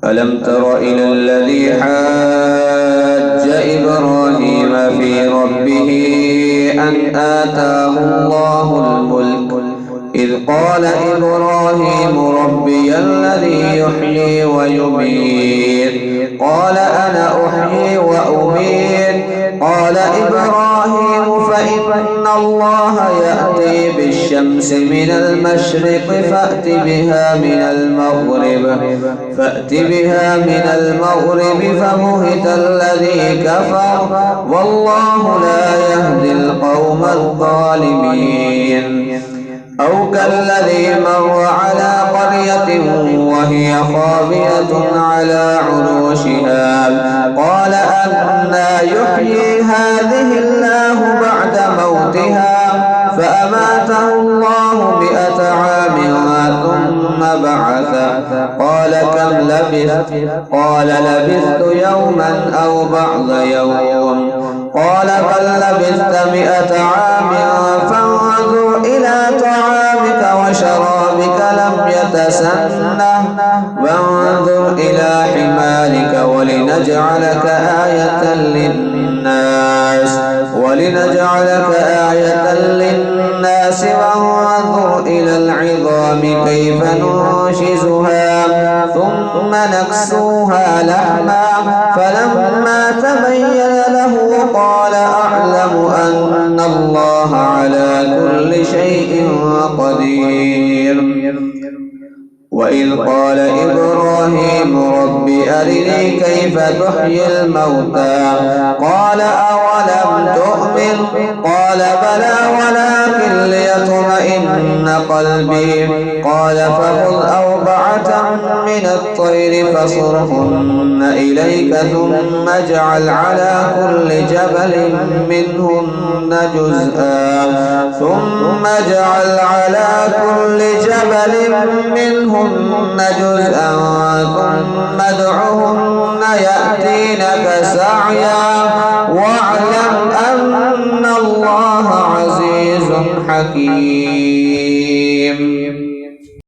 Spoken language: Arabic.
ألم تر إلى الذي حاج إبراهيم في ربه أن آتاه الله الملك إذ قال إبراهيم ربي الذي يحيي ويميت قال أنا أحيي وأميت قال إبراهيم فإن الله يأتي بالشمس من المشرق فأت بها من المغرب فبهت الذي كفر والله لا يهدي القوم الظالمين أو كالذي مر على قرية وهي خاوية على عروشها قال أنى يحيي هذه الله بعد موتها فأماته الله 100 عام ثم بعثه قال كم لبثت قال لبثت يوما أو بعض يوم قال بل لبثت 100 عام فانظر إلى طعامك وشرابك لم يتسنه وانظر إلى حمارك ولنجعلك آية للناس وانظر إلى العظام كيف ننشزها ثم نكسوها لحما فلما تبين له قال أعلم أن الله على كل شيء قدير وإذ قال إبراهيم رب أرني كيف تحيي الموتى قال أولم تؤمن قال بلى ولكن ليطمئن قلبي قال فخذ 4 من الطير فصرهن إليك ثم اجعل على كل جبل منهن جزءا ثم ادعهن يأتينك سعيا واعلم أن الله عزيز حكيم.